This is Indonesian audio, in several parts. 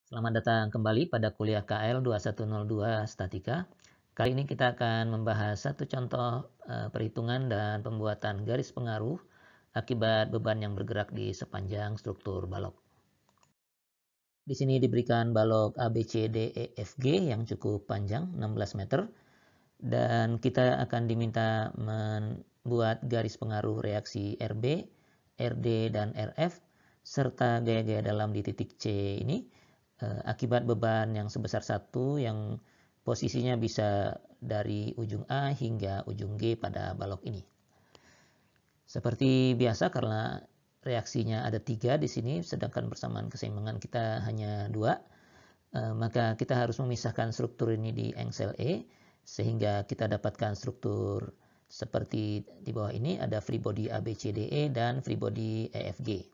Selamat datang kembali pada kuliah KL 2102 Statika. Kali ini kita akan membahas satu contoh perhitungan dan pembuatan garis pengaruh akibat beban yang bergerak di sepanjang struktur balok. Di sini diberikan balok ABCDEFG yang cukup panjang 16 meter dan kita akan diminta membuat garis pengaruh reaksi RB, RD, dan RF serta gaya-gaya dalam di titik C ini akibat beban yang sebesar 1 yang posisinya bisa dari ujung A hingga ujung G pada balok ini. Seperti biasa karena reaksinya ada 3 di sini sedangkan persamaan keseimbangan kita hanya 2, maka kita harus memisahkan struktur ini di engsel E sehingga kita dapatkan struktur seperti di bawah ini ada free body ABCDE dan free body EFG.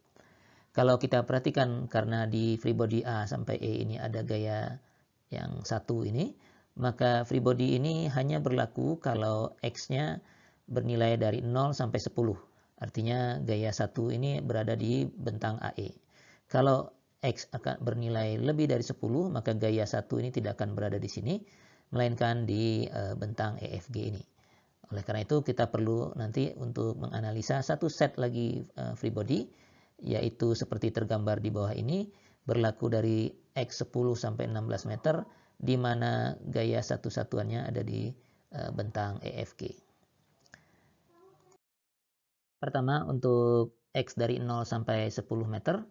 Kalau kita perhatikan karena di free body A sampai E ini ada gaya yang 1 ini, maka free body ini hanya berlaku kalau X-nya bernilai dari 0 sampai 10. Artinya gaya 1 ini berada di bentang AE. Kalau X akan bernilai lebih dari 10, maka gaya 1 ini tidak akan berada di sini, melainkan di bentang EFG ini. Oleh karena itu kita perlu nanti untuk menganalisa satu set lagi free body, yaitu seperti tergambar di bawah ini, berlaku dari X10 sampai 16 meter, di mana gaya satu-satuannya ada di bentang EFG. Pertama, untuk X dari 0 sampai 10 meter,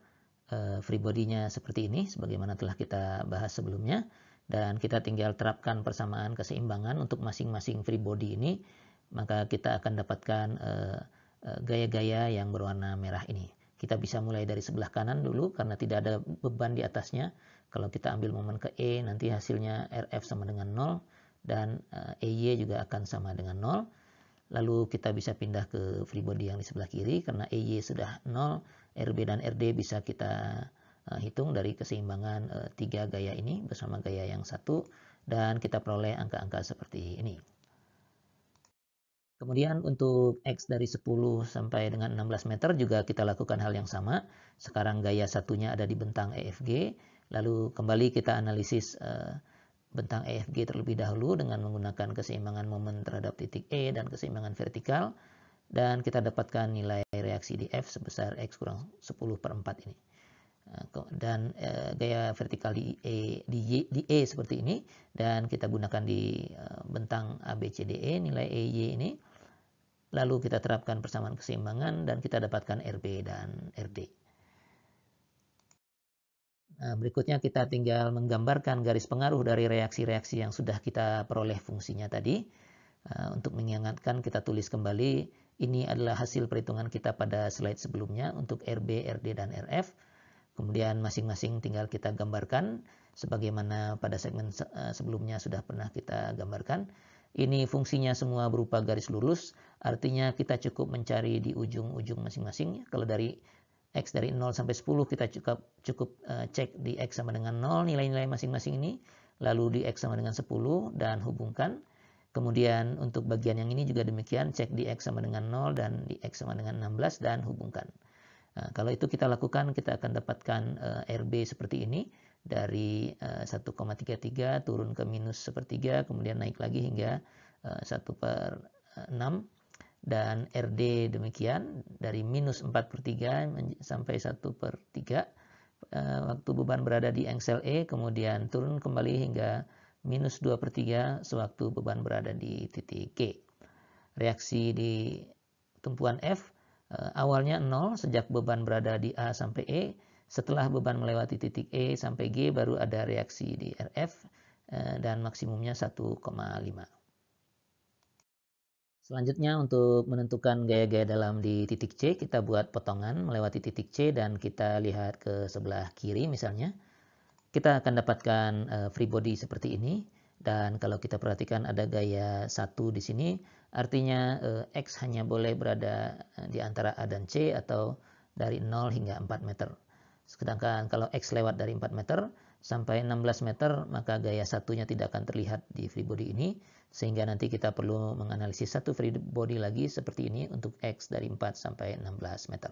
free body-nya seperti ini, sebagaimana telah kita bahas sebelumnya, dan kita tinggal terapkan persamaan keseimbangan untuk masing-masing free body ini, maka kita akan dapatkan gaya-gaya yang berwarna merah ini. Kita bisa mulai dari sebelah kanan dulu karena tidak ada beban di atasnya. Kalau kita ambil momen ke E, nanti hasilnya RF sama dengan 0 dan EY juga akan sama dengan 0. Lalu kita bisa pindah ke free body yang di sebelah kiri karena EY sudah 0, RB dan RD bisa kita hitung dari keseimbangan 3 gaya ini bersama gaya yang 1 dan kita peroleh angka-angka seperti ini. Kemudian untuk X dari 10 sampai dengan 16 meter juga kita lakukan hal yang sama. Sekarang gaya satunya ada di bentang EFG. Lalu kembali kita analisis bentang EFG terlebih dahulu dengan menggunakan keseimbangan momen terhadap titik E dan keseimbangan vertikal. Dan kita dapatkan nilai reaksi di F sebesar X kurang 10 per 4 ini. Dan gaya vertikal di E seperti ini. Dan kita gunakan di bentang ABCDE nilai EY ini. Lalu kita terapkan persamaan keseimbangan dan kita dapatkan RB dan RD. Nah, berikutnya kita tinggal menggambarkan garis pengaruh dari reaksi-reaksi yang sudah kita peroleh fungsinya tadi. Untuk mengingatkan kita tulis kembali, ini adalah hasil perhitungan kita pada slide sebelumnya untuk RB, RD, dan RF. Kemudian masing-masing tinggal kita gambarkan sebagaimana pada segmen sebelumnya sudah pernah kita gambarkan. Ini fungsinya semua berupa garis lurus, artinya kita cukup mencari di ujung-ujung masing-masing. Kalau dari X dari 0 sampai 10 kita cukup cek di X sama dengan 0 nilai-nilai masing-masing ini, lalu di X sama dengan 10 dan hubungkan. Kemudian untuk bagian yang ini juga demikian, cek di X sama dengan 0 dan di X sama dengan 16 dan hubungkan. Nah, kalau itu kita lakukan, kita akan dapatkan RB seperti ini. Dari 1,33 turun ke minus sepertiga, kemudian naik lagi hingga 1 per 6. Dan RD demikian, dari minus 4 per 3 sampai 1 per 3. Waktu beban berada di engsel E, kemudian turun kembali hingga minus 2 per 3 sewaktu beban berada di titik G. Reaksi di tumpuan F awalnya 0 sejak beban berada di A sampai E. Setelah beban melewati titik E sampai G baru ada reaksi di RF dan maksimumnya 1,5. Selanjutnya untuk menentukan gaya-gaya dalam di titik C, kita buat potongan melewati titik C dan kita lihat ke sebelah kiri misalnya. Kita akan dapatkan free body seperti ini. Dan kalau kita perhatikan ada gaya 1 di sini, artinya X hanya boleh berada di antara A dan C atau dari 0 hingga 4 meter. Sedangkan kalau X lewat dari 4 meter sampai 16 meter, maka gaya satunya tidak akan terlihat di free body ini. Sehingga nanti kita perlu menganalisis satu free body lagi seperti ini untuk X dari 4 sampai 16 meter.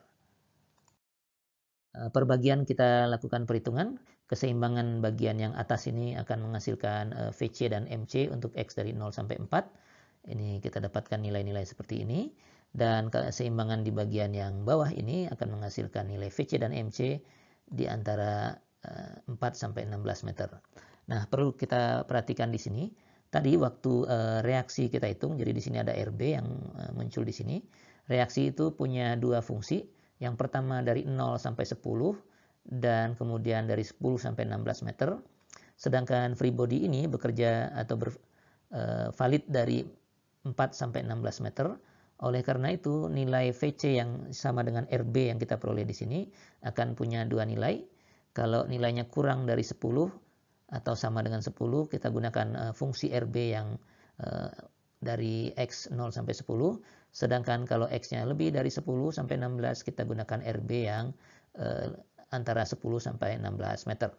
Per bagian kita lakukan perhitungan. Keseimbangan bagian yang atas ini akan menghasilkan VC dan MC untuk X dari 0 sampai 4. Ini kita dapatkan nilai-nilai seperti ini. Dan keseimbangan di bagian yang bawah ini akan menghasilkan nilai VC dan MC di antara 4 sampai 16 meter. Nah, perlu kita perhatikan di sini. Tadi waktu reaksi kita hitung, jadi di sini ada RB yang muncul di sini. Reaksi itu punya dua fungsi. Yang pertama dari 0 sampai 10 dan kemudian dari 10 sampai 16 meter. Sedangkan free body ini bekerja atau valid dari 4 sampai 16 meter. Oleh karena itu nilai VC yang sama dengan RB yang kita peroleh di sini akan punya dua nilai. Kalau nilainya kurang dari 10 atau sama dengan 10, kita gunakan fungsi RB yang dari X 0 sampai 10. Sedangkan kalau X-nya lebih dari 10 sampai 16, kita gunakan RB yang antara 10 sampai 16 meter.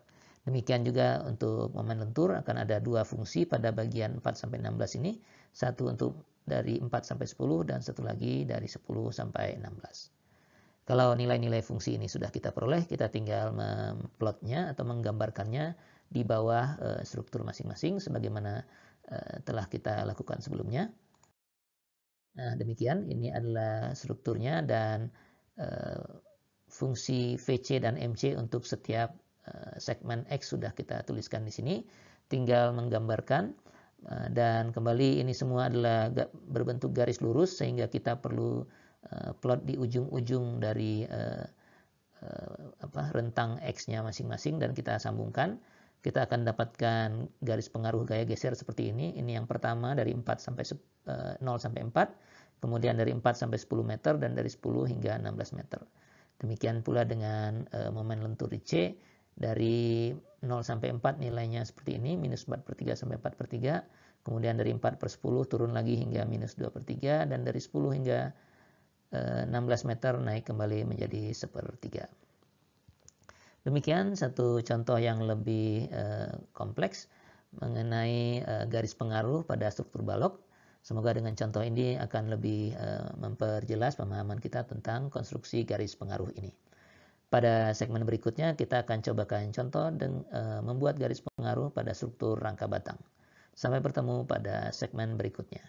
Demikian juga untuk momen lentur akan ada dua fungsi pada bagian 4 sampai 16 ini. Satu untuk dari 4 sampai 10 dan satu lagi dari 10 sampai 16. Kalau nilai-nilai fungsi ini sudah kita peroleh, kita tinggal memplotnya atau menggambarkannya di bawah struktur masing-masing sebagaimana telah kita lakukan sebelumnya. Nah, demikian ini adalah strukturnya dan fungsi VC dan MC untuk setiap segmen X sudah kita tuliskan di sini. Tinggal menggambarkan dan kembali ini semua adalah berbentuk garis lurus sehingga kita perlu plot di ujung-ujung dari rentang X-nya masing-masing dan kita sambungkan. Kita akan dapatkan garis pengaruh gaya geser seperti ini. Ini yang pertama dari 0 sampai 4, kemudian dari 4 sampai 10 meter dan dari 10 hingga 16 meter. Demikian pula dengan momen lentur di C, dari 0 sampai 4 nilainya seperti ini, minus 4/3 sampai 4/3, kemudian dari 4/10 turun lagi hingga minus 2/3, dan dari 10 hingga 16 meter naik kembali menjadi 1/3. Demikian satu contoh yang lebih kompleks mengenai garis pengaruh pada struktur balok. Semoga dengan contoh ini akan lebih memperjelas pemahaman kita tentang konstruksi garis pengaruh ini. Pada segmen berikutnya kita akan cobakan contoh dan membuat garis pengaruh pada struktur rangka batang. Sampai bertemu pada segmen berikutnya.